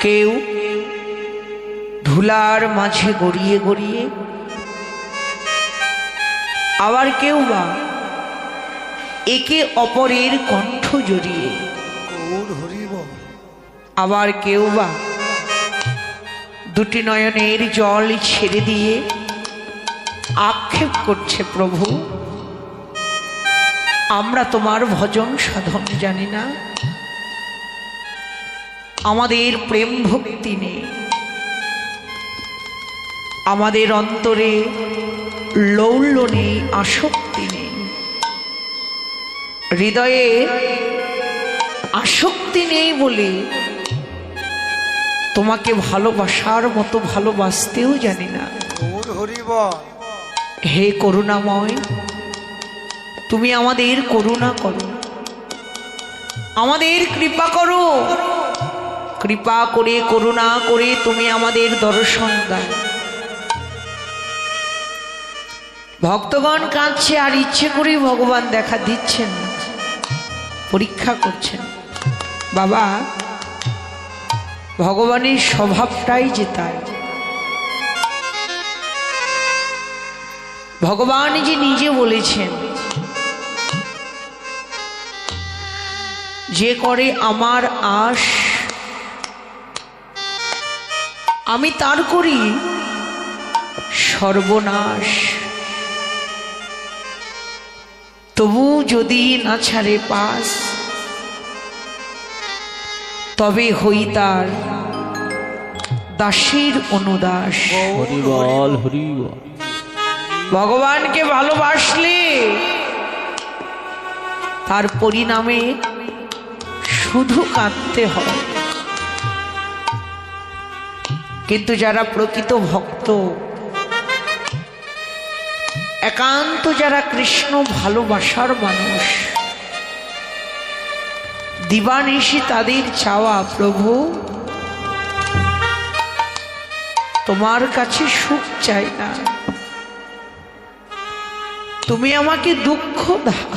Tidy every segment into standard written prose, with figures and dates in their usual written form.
কেউ ধুলার মাঝে গড়িয়ে গড়িয়ে, আবার কেউ বা একে অপরের কণ্ঠ জড়িয়ে, আবার কেউ বা দুটি নয়নের জল ছেড়ে দিয়ে আক্ষেপ করছে, প্রভু আমরা তোমার ভজন সাধন জানি না, আমাদের প্রেম ভক্তি নেই, আমাদের অন্তরে লৌল্য নেই, আসক্তি নেই, হৃদয়ে আসক্তি নেই বলে তোমাকে ভালোবাসার মতো ভালোবাসতেও জানি না। হে করুণাময়, তুমি আমাদের করুণা করো, আমাদের কৃপা করো, কৃপা করে করুণা করে তুমি আমাদের দর্শন দাও। ভক্তগণ কাঁদছে, আর ইচ্ছে করেই ভগবান দেখা দিচ্ছেন না, পরীক্ষা করছেন। বাবা, ভগবানের স্বভাবটাই যে তাই। ভগবান যে নিজে বলেছেন, যে করে আমার আশ আমি তার করি সর্বনাশ, তবু যদি না ছাড়ে পাস, তবে হই তার দাসীর অনুদাস। হরি বল, হরি বল। ভগবানকে ভালোবাসলে তার পরিণামে শুধু কাঁদতে হয়, কিন্তু যারা প্রকৃত ভক্ত, একান্ত যারা কৃষ্ণ ভালোবাসার মানুষ, দিবানিশি তাদের চাওয়া, প্রভু তোমার কাছে সুখ চাই না, তুমি আমাকে দুঃখ দাও।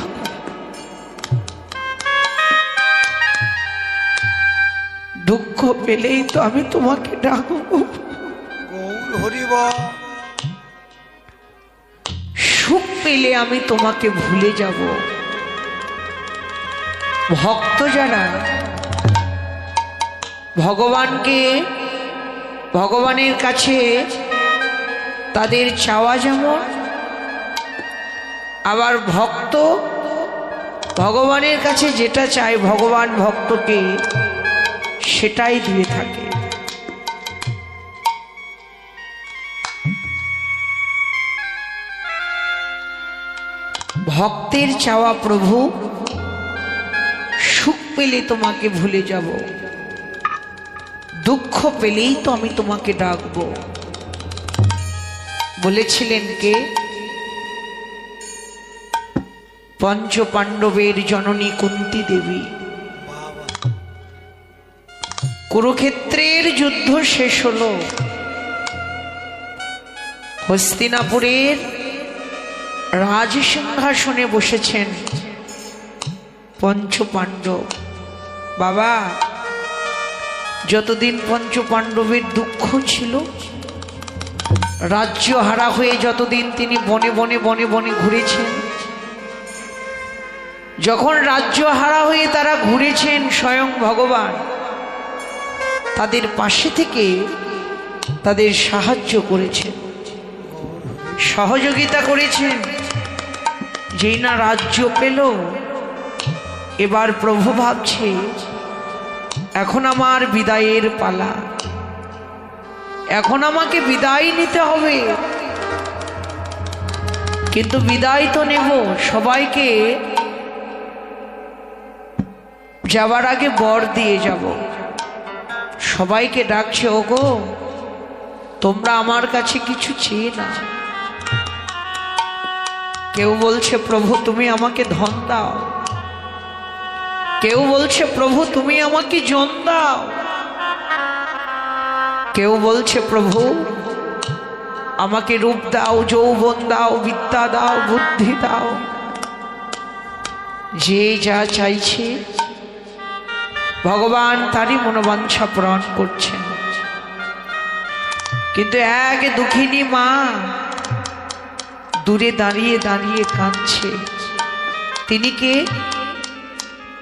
দুঃখ পেলেই তো আমি তোমাকে ডাকবো, সুখ পেলে আমি তোমাকে ভুলে যাব। ভক্ত যারা ভগবানকে, ভগবানের কাছে তাদের চাওয়া যেমন, আবার ভক্ত ভগবানের কাছে যেটা চায় ভগবান ভক্তকে সেটাই দিয়ে থাকে। ভক্তের চাওয়া, প্রভু সুখ পেলে তোমাকে ভুলে যাব, দুঃখ পেলেই তো আমি তোমাকে ডাকবো। বলেছিলেন কে? পঞ্চ পাণ্ডবের জননী কুন্তী দেবী। কুরুক্ষেত্রের যুদ্ধ শেষ হলো, হস্তিনাপুরের রাজসিংহাসনে বসেছেন পঞ্চ পাণ্ডব। বাবা, যতদিন পঞ্চ পাণ্ডবের দুঃখ ছিল, রাজ্য হারা হয়ে যতদিন তিনি বনে বনে বনে বনে ঘুরেছেন, যখন রাজ্য হারা হয়ে তারা ঘুরেছেন, স্বয়ং ভগবান তাদের পাশে থেকে তাদের সাহায্য করেছেন, সহযোগিতা করেছেন। যেই না রাজ্য পেল, এবার প্রভু ভাবছে এখন আমার বিদায়ের পালা, এখন আমাকে বিদায় নিতে হবে। কিন্তু বিদায় তো নেব, সবাইকে যাবার আগে বর দিয়ে যাব। সবাইকে ডাকছে, ওগো তোমরা আমার কাছে কিছু চেয়ে না। কেউ বলছে প্রভু তুমি আমাকে ধন দাও, কেউ বলছে প্রভু তুমি আমাকে জন দাও, কেউ বলছে প্রভু আমাকে রূপ দাও, যৌবন দাও, বিদ্যা দাও, বুদ্ধি দাও। যে যা চাইছে ভগবান তারই মনোবাঞ্ছা পূরণ করছেন। কিন্তু এক দুঃখিনী মা দূরে দাঁড়িয়ে দাঁড়িয়ে কাঁদছে। তিনি কে?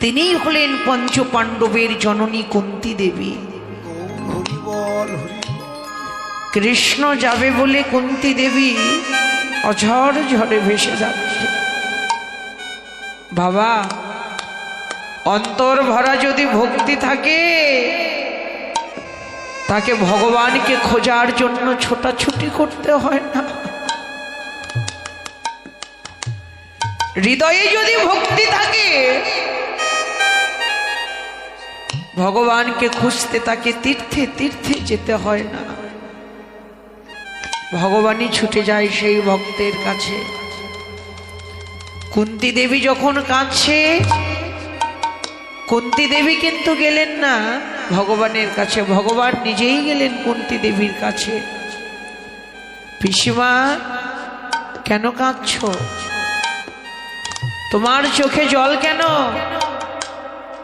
তিনিই হলেন পঞ্চ পাণ্ডবের জননী কুন্তী দেবী। কৃষ্ণ যাবে বলে কুন্তী দেবী অঝড় ঝড়ে ভেসে যাচ্ছে। বাবা, অন্তর ভরা যদি ভক্তি থাকে, তাকে ভগবানকে খোঁজার জন্য ছোটাছুটি করতে হয় না। হৃদয়ে যদি ভক্তি থাকে, ভগবানকে খুঁজতে তাকে তীর্থে তীর্থে যেতে হয় না। ভগবানই ছুটে যায় সেই ভক্তের কাছে। কুন্তী দেবী যখন কাঁদছে, কুন্তী দেবী কিন্তু গেলেন না ভগবানের কাছে, ভগবান নিজেই গেলেন কুন্তী দেবীর কাছে। পিসিমা, কেন কাঁদছো? তোমার চোখে জল কেন?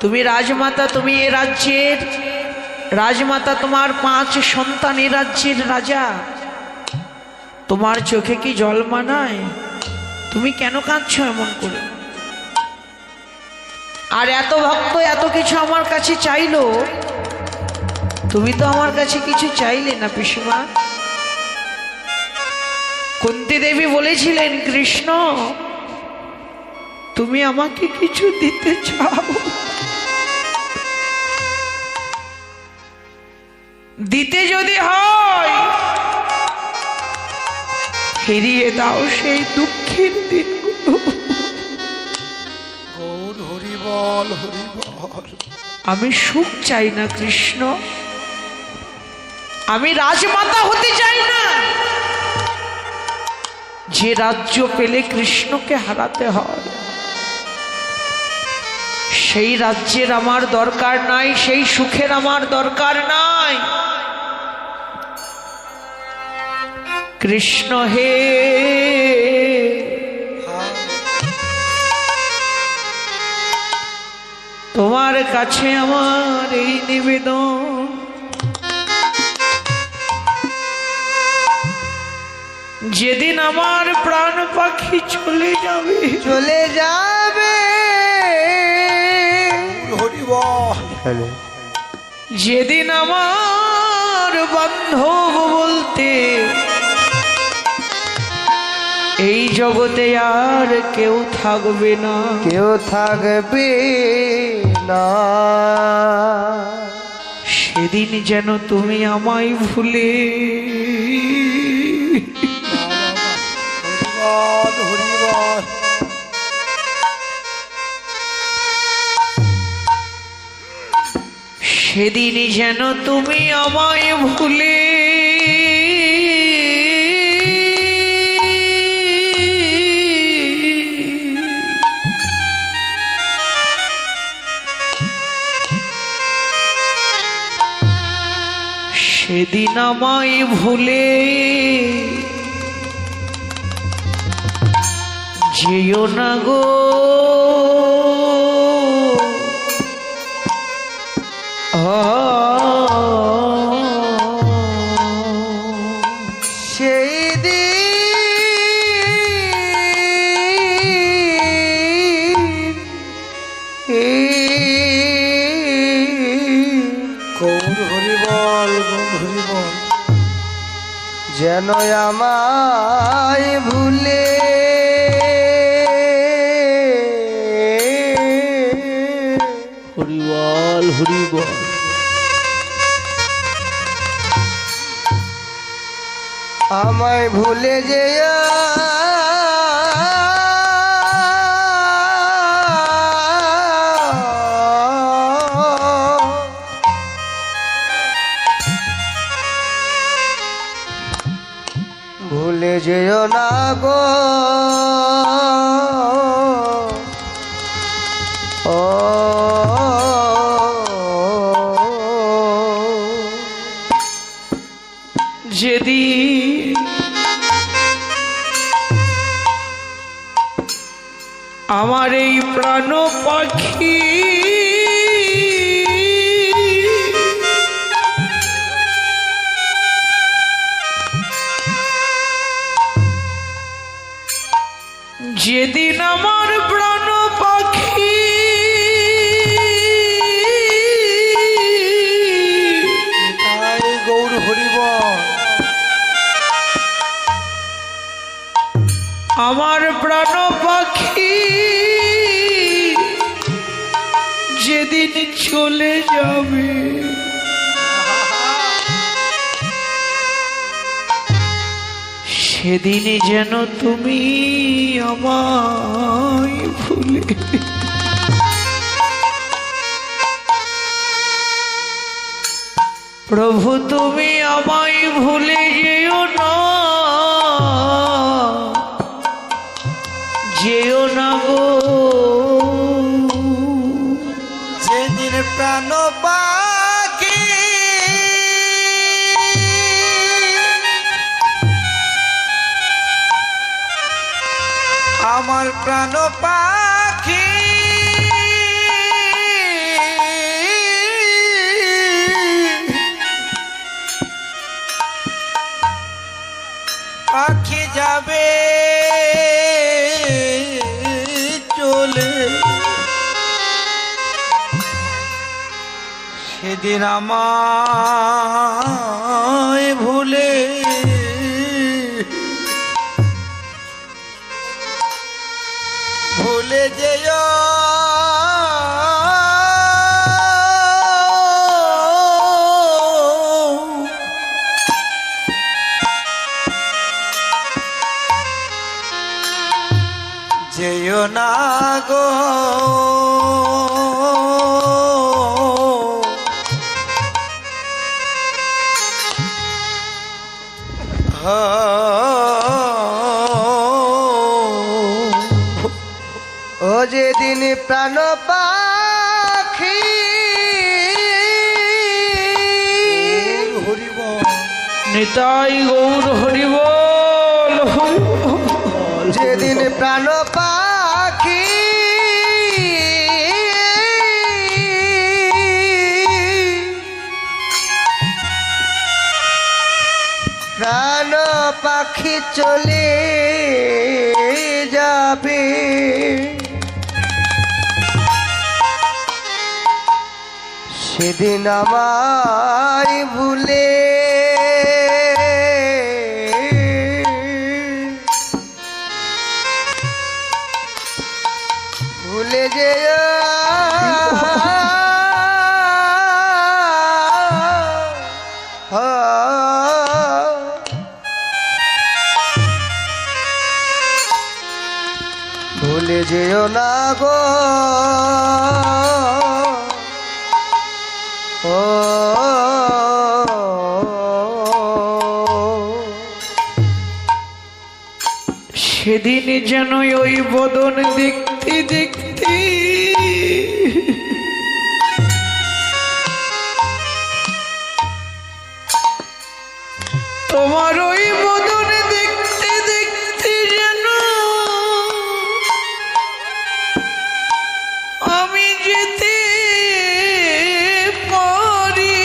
তুমি রাজমাতা, তুমি এ রাজ্যের রাজমাতা, তোমার 5 সন্তান এ রাজ্যের রাজা, তোমার চোখে কি জল মানায়? তুমি কেন কাঁদছো এমন করে? আর এত ভক্ত এত কিছু আমার কাছে চাইলো, তুমি তো আমার কাছে কিছু চাইলে না পিসিমা। কুন্তী দেবী বলেছিলেন, কৃষ্ণ তুমি আমাকে কিছু দিতে চাও, দিতে যদি হয় ফিরিয়ে দাও সেই দুঃখের দিনগুলো। হরি বল, হরি বল। আমি সুখ চাই না কৃষ্ণ, আমি রাজমাতা হতে চাই না যে রাজ্য পেলে কৃষ্ণকে হারাতে হয়। সেই রাজ্যের আমার দরকার নাই, সেই সুখের আমার দরকার নাই। কৃষ্ণ হে, তোমার কাছে আমার এই নিবেদন, যেদিন আমার প্রাণ পাখি চলে যাবে, চলে যাবে, হরি বল। যেদিন আমার বান্ধব বলতে এই জগতে আর কেউ থাকবে না, কেউ থাকবে না, সেদিন যেন তুমি আমায় ভুলে হরি বল। সেদিন যেন তুমি আমায় ভুলে সেদিন আমায় ভুলে যেও না গো, সেই দিন গৌর হরি বল, গৌর হরি বল। যেন আমায় ভুলে হরি বল, হরি বল। আমায় ভুলে যেয়া ভুলে যেও না গো, ও যেদিন আমার এই প্রাণ পাখি প্রাণ পাখি যেদিন চলে যাবে সেদিন যেন তুমি আমায় ভুলে প্রভু তুমি আমায় ভুলে যেও না, যেও না গো। যেদিন প্রাণ পাখি আমার প্রাণ পাখি পাখি যাবে চলে সেদিন আমায় ভুলে ভুলে যেও যেও না গো। ও যেদিন প্রাণ পাখি নিতাই গৌর হরিবল। যেদিন প্রাণ পাখি প্রাণ পাখি চলে যাবে সেদিন আমায় ভুলে ভুলে যেও ভুলে যেও না গো। ও সেদিন যেন ওই বদন দেখতে দেখতে তোমার ওই বদন দেখতে দেখতে যেন আমি যেতে পারি।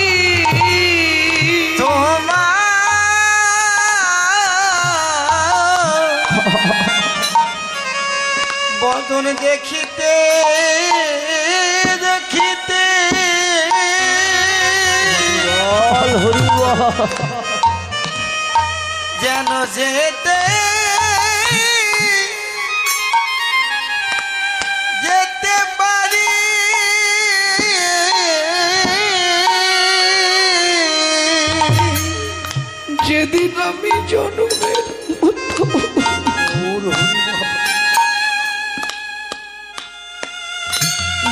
বদন দেখিতে দেখিতে যেন যেতে যেতে পারি। যেদিন আমি জন্মের মতো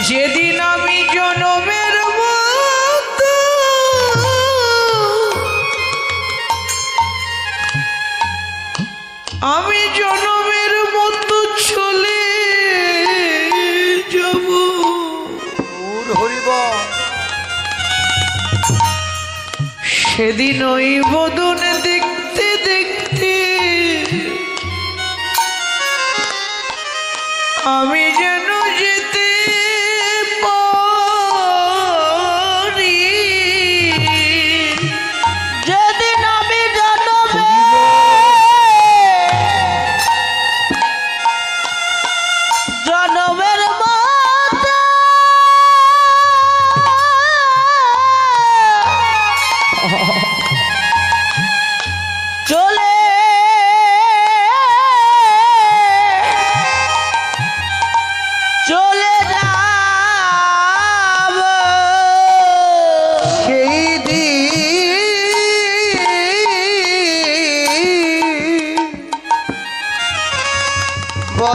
যেদিন আমি জন্মের মতো আমি জন্মের মতো চলে যাব সেদিন ওই বদন দেখতে দেখতে আমি যেন যেতে পারি। যেদিন আমি জন্মে জন্মের মতো চলে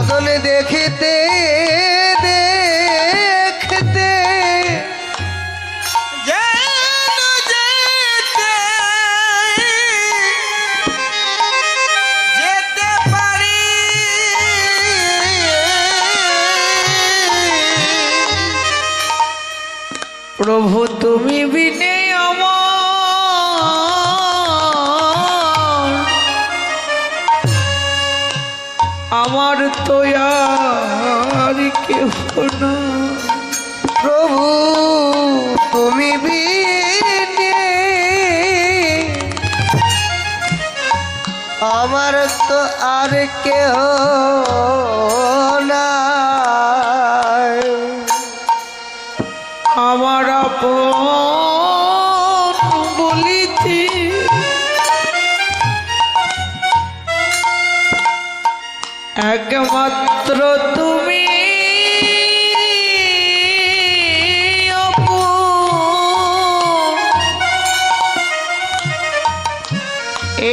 বদন দেখিতে দেখতে যেন যেতে যেতে পারি প্রভু তুমি বিনে আমার তো আর কেহ না। প্রভু তুমি বিনে আমার তো আর কেহ নাই। আমার আপন বলিতে একমাত্র তুমি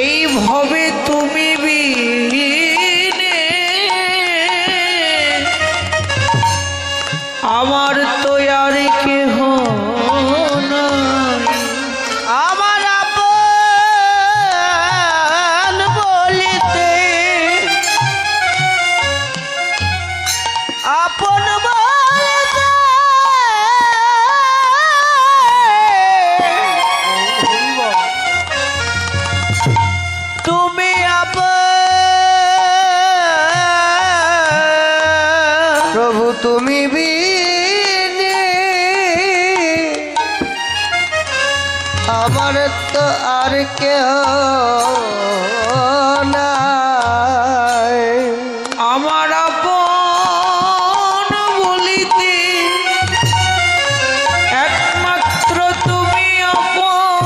এই ভবে তুমি বিনে আমার তো আর কেহ নাই। আমার আপন বলিতে আপন বলিতে তুমি প্রভু তুমি বিনে আমার তো আর কেহ নাই। আমার আপন বলিতে একমাত্র তুমি আপন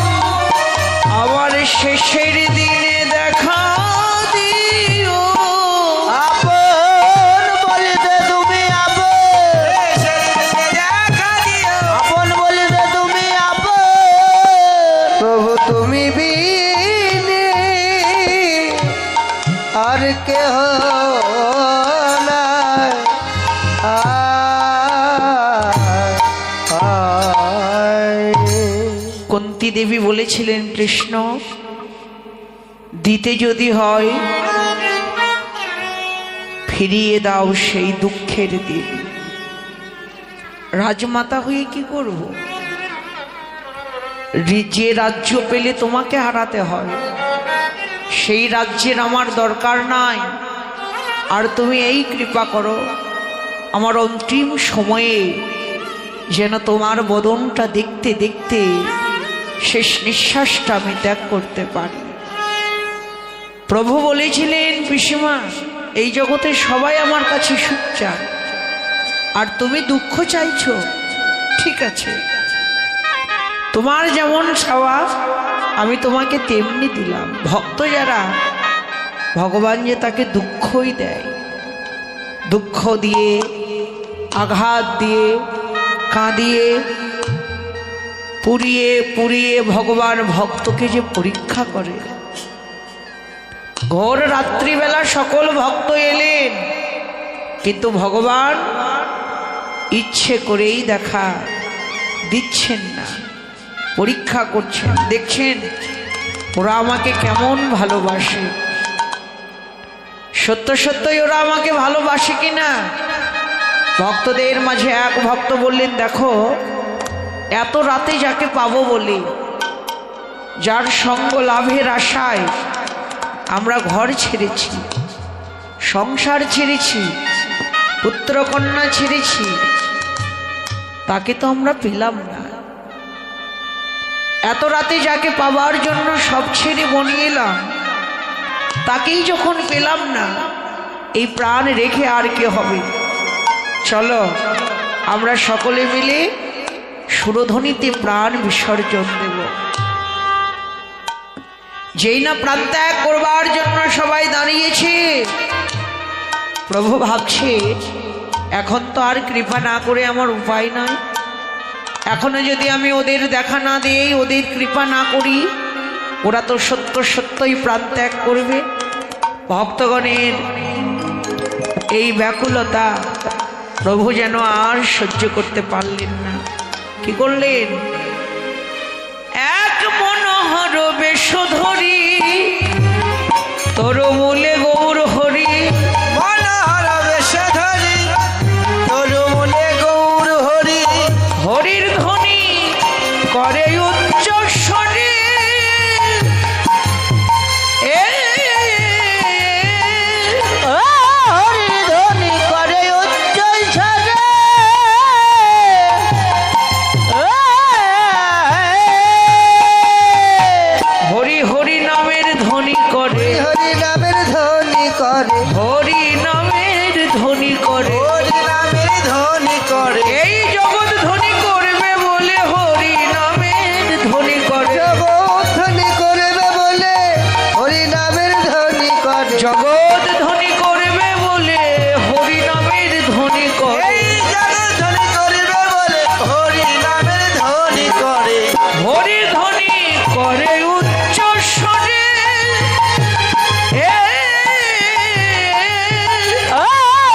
আমার শেষের দিনে দেখা দিও। আপন বলিতে তুমি আপন বলিতে তুমি প্রভু তুমি বিনে আর কেহ নাই। কুন্তী দেবী বলেছিলেন কৃষ্ণ দিতে যদি হয় ফিরিয়ে দাও সেই দুঃখের দিন। রাজমাতা হয়ে কি করব? যে রাজ্য পেলে তোমাকে হারাতে হয় সেই রাজ্যের আমার দরকার নাই। আর তুমি এই কৃপা করো আমার অন্তিম সময়ে যেন তোমার বদনটা দেখতে দেখতে শেষ নিঃশ্বাসটা আমি ত্যাগ করতে পারি। প্রভু বলেছিলেন পিসিমা এই জগতে সবাই আমার কাছে সুখ চায় আর তুমি দুঃখ চাইছো, ঠিক আছে তোমার যেমন চাওয়া আমি তোমাকে তেমনি দিলাম। ভক্ত যারা ভগবান যে তাকে দুঃখই দেয়, দুঃখ দিয়ে আঘাত দিয়ে কাঁদিয়ে পুড়িয়ে পুড়িয়ে ভগবান ভক্তকে যে পরীক্ষা করে। ঘোর রাত্রিবেলা সকল ভক্ত এলেন কিন্তু ভগবান ইচ্ছে করেই দেখা দিচ্ছেন না, পরীক্ষা করছেন, দেখছেন ওরা আমাকে কেমন ভালোবাসে, সত্য সত্যই ওরা আমাকে ভালোবাসে কিনা। ভক্তদের মাঝে এক ভক্ত বললেন দেখো এত রাতে যাকে পাবো বলে যার সঙ্গ লাভের আশায় আমরা ঘর ছেড়েছি, সংসার ছেড়েছি, পুত্রকন্যা ছেড়েছি, তাকে তো আমরা পেলাম না। এত রাতে যাকে পাবার জন্য সব ছেড়ে বনে এলাম তাকেই যখন পেলাম না এই প্রাণ রেখে আর কে হবে? চলো আমরা সকলে মিলে সুরধ্বনিতে প্রাণ বিসর্জন দেব। যেই না প্রাণ ত্যাগ করবার জন্য সবাই দাঁড়িয়েছে প্রভু ভাবছে এখন তো আর কৃপা না করে আমার উপায় নাই, এখনো যদি আমি ওদের দেখা না দেই, ওদের কৃপা না করি, ওরা তো সত্য সত্যই প্রাণ ত্যাগ করবে। ভক্তগণের এই ব্যাকুলতা প্রভু যেন আর সহ্য করতে পারলেন না। কি করলেন? এক মনোহর বেশ ধরি তোর মূলে গৌর হরি, মনোহর বেশ ধরি তোর মূলে গৌর হরি, হরির ধ্বনি করে উচ্চ স্বরে। হরি ধ্বনি করে উচ্চ স্বরে। হরি হরি নামের ধ্বনি করে, হরি নামের ধ্বনি করে, হরি নামের ধ্বনি করে, হরি নামের ধ্বনি করে, এই জগৎ ধ্বনি করবে বলে হরি নামের ধ্বনি করে, জগৎ ধ্বনি করবে বলে হরি নামের ধ্বনি করে, জগৎ ধ্বনি করবে বলে হরি নামের ধ্বনি করে, এই জগৎ ধ্বনি করবে বলে হরি নামের ধ্বনি করে, হরি ধ্বনি করে উচ্চ স্বরে।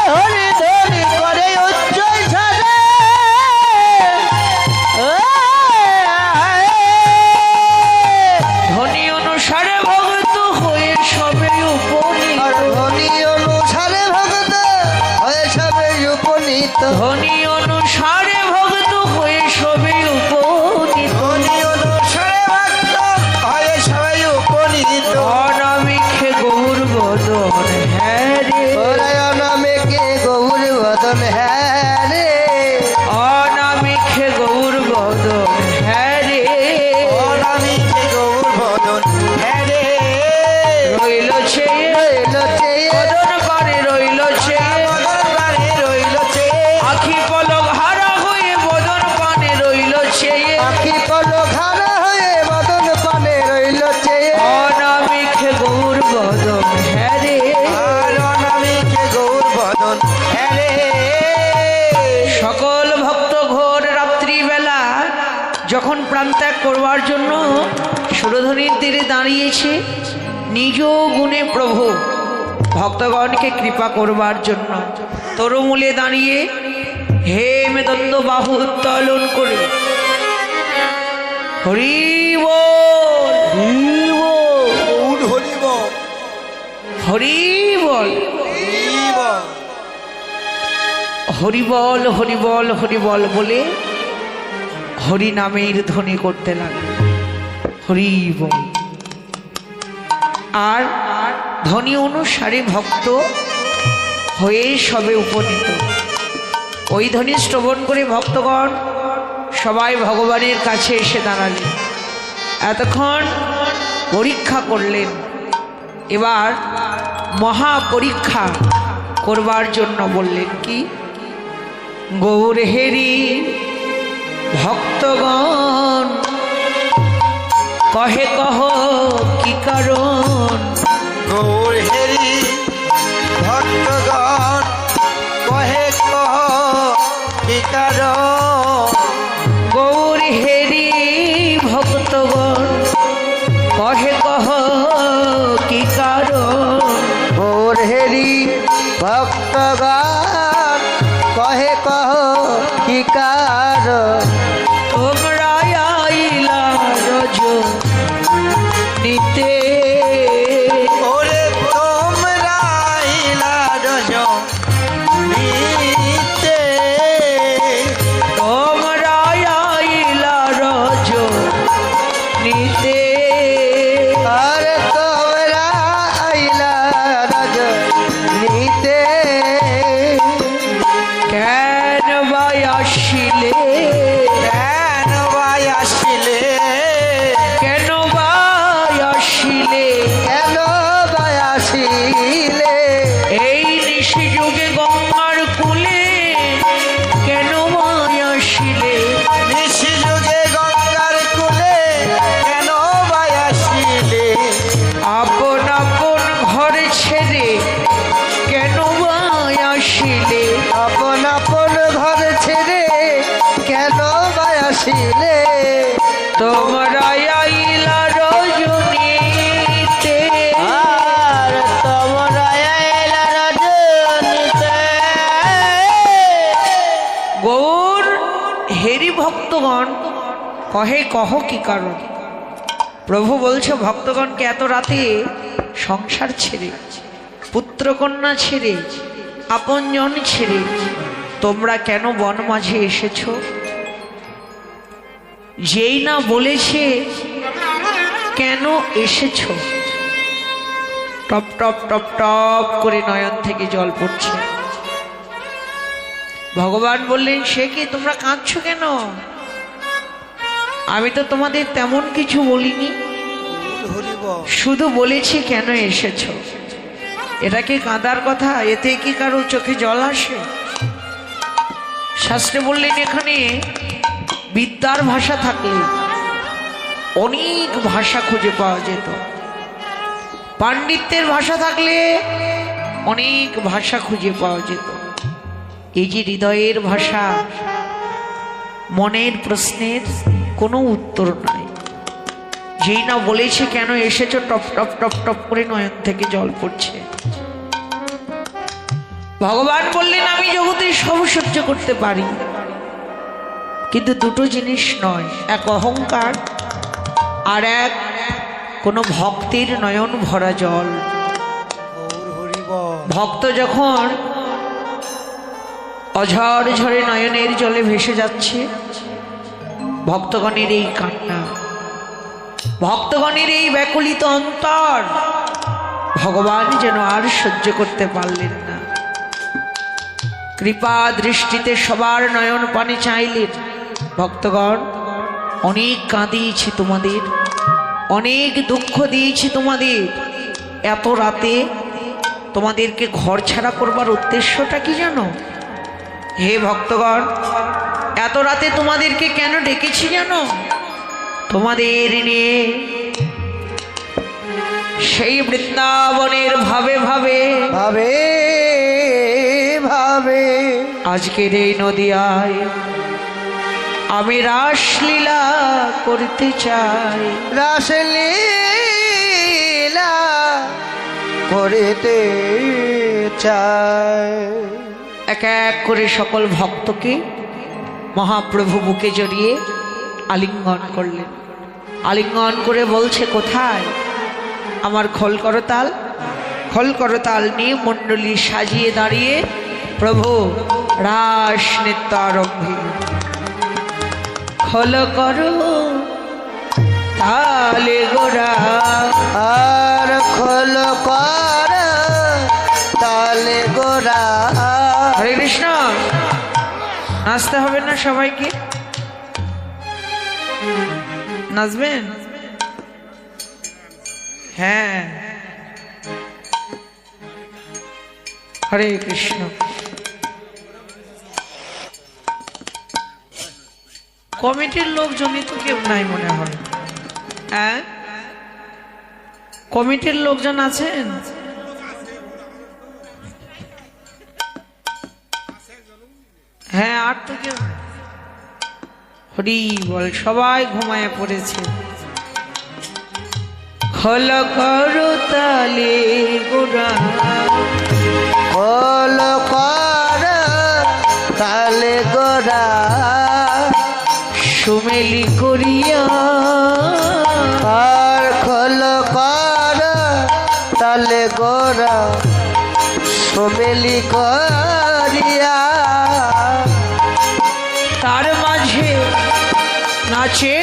হরি ধ্বনি করে উচ্চ স্বরে। ধ্বনি অনুসারে ভক্ত হয়ে সবে উপনীত, আর ধ্বনি অনুসারে ভগত হয়ে সবে উপনীত, ধ্বনি অনুসারে ভক্ত হয়ে সবে উপনীত, ধ্বনি অনুসারে ভক্ত হয়ে সবাই উপনীত। অনামিকে গৌর বদন হ্যাঁ রে, ওরায় নামে কে গৌর বদন হ্যাঁ রে, অনামিকে গৌর বদন হ্যাঁ রে, অনামিকে গৌর বদন হ্যাঁ রে। রইল চেয়ে রইল চেয়ে বদন পারে রইল চেয়ে, বদন পানে রইল চেয়ে, আখি পলক হারা হয়ে বদন পানে রইল চেয়ে, আখি পলক হারা হয়ে বদন পানে রইল চেয়ে, অনামিকে গৌর বদন হ্যাঁ রে। আর অনামিকে গৌর বদন হ্যাঁ রে। সকল ভক্ত ঘোর রাত্রিবেলা যখন প্রাণত্যাগ করবার জন্য সুরধনির তীরে দাঁড়িয়েছে, নিজ গুণে প্রভু ভক্তগণকে কৃপা করবার জন্য তরুমূলে দাঁড়িয়ে হে মেদন্ত বাহু উত্তোলন করে হরি বল, গৌর হরিব হরি বল, হরিব। হরি বল, হরি বল, হরি বল বলে হরি নামের ধ্বনি করতে লাগলো। হরি বল। আর ধ্বনি অনুসারে ভক্ত হয়ে সবে উপনীত। ওই ধ্বনি শ্রবণ করে ভক্তগণ সবাই ভগবানের কাছে এসে দাঁড়ালেন। এতক্ষণ পরীক্ষা করলেন, এবার মহা পরীক্ষা করবার জন্য বললেন কি, গৌর হেরি ভক্তগণ কহে কহ কি কারণ, গৌর হেরি ভক্তগণ কহে কহ কি কারণ, গৌর হেরি ভক্তগণ কহে কহ কি কারণ, গৌর হেরি ভক্তগণ কহে কহ কি কারণ, তোমরা আইলা রজ নিতে, ওরে তোমরা আইলা রজনীতে, তোমরা আইলা রজ নিতে, আরে তোমরা আইলা রজ নিতে, কহে কহ কি কারণ? প্রভু বলছে ভক্তগণকে এত রাতে সংসার ছেড়ে, পুত্রকন্যা ছেড়ে, আপনজন ছেড়ে তোমরা কেন বন মাঝে এসেছো? যেই না বলেছে কেন এসেছো, টপ টপ টপ টপ করে নয়ন থেকে জল পড়ছে। ভগবান বললেন, সে কি তোমরা কাঁদছো কেন? আমি তো তোমাদের তেমন কিছু বলিনি, শুধু বলেছি কেন এসেছো। এটা কি কাঁদার কথা? এতে কি কারো চোখে জল আসে? শাস্ত্রে বললেন, এখানে বিদ্যার ভাষা থাকলে অনেক ভাষা খুঁজে পাওয়া যেত, পাণ্ডিত্যের ভাষা থাকলে অনেক ভাষা খুঁজে পাওয়া যেত। এই যে হৃদয়ের ভাষা, মনের প্রশ্নের কোনো উত্তর নাই। যেই না বলেছে কেন এসেছো, টপ টপ টপ টপ করে নয়ন থেকে জল পড়ছে। ভগবান বললেন, আমি জগতে সব সহ্য করতে পারি, কিন্তু দুটো জিনিস নয়, এক অহংকার আর এক কোনো ভক্তের নয়ন ভরা জল। ভক্ত যখন অঝর ঝরে নয়নের জলে ভেসে যাচ্ছে, ভক্তগণের এই কান্না, ভক্তগণের এই ব্যাকুলিত অন্তর ভগবান যেন আর সহ্য করতে পারলেন না। কৃপা দৃষ্টিতে সবার নয়ন পানে চাইলেন, ভক্তগণ অনেক কাঁদিয়েছি তোমাদের, অনেক দুঃখ দিয়েছি তোমাদের, এত রাতে তোমাদেরকে ঘর ছাড়া করবার উদ্দেশ্যটা কি জানো? হে ভক্তগণ, এত রাতে তোমাদেরকে কেন ডেকেছি জানো? তোমাদের নিয়ে সেই বৃন্দাবনের ভাবে ভাবে ভাবে ভাবে আজকের এই নদিয়ায় আমি রাসলীলা করতে চাই। রাসলীলা করিতে চায়। এক এক করে সকল ভক্তকে মহাপ্রভু বুকে জড়িয়ে আলিঙ্গন করলেন। আলিঙ্গন করে বলছে, কোথায় আমার খোল করতাল? খোল করতাল নিয়ে মণ্ডলী সাজিয়ে দাঁড়িয়ে প্রভু রাস নৃত্য আরম্ভে। খোল করো তালে গোরা, আর খোল কর তালে গোরা। হরে কৃষ্ণ। নাচতে হবে না সবাইকে? নাচবেন? হ্যাঁ, হরে কৃষ্ণ। কমিটির লোকজনই তো কেউ নাই মনে হয়। হ্যাঁ, কমিটির লোকজন আছেন? হ্যাঁ, আর তো কেউ নাই। হরি বল, সবাই ঘুমায় পড়েছে। খোল করো তালে গোরা, খোল কর তালে গোরা। সুমেলি করিয়া, আর খোল কর তালে গোরা। সুমেলি করিয়া তার মাঝে নাচে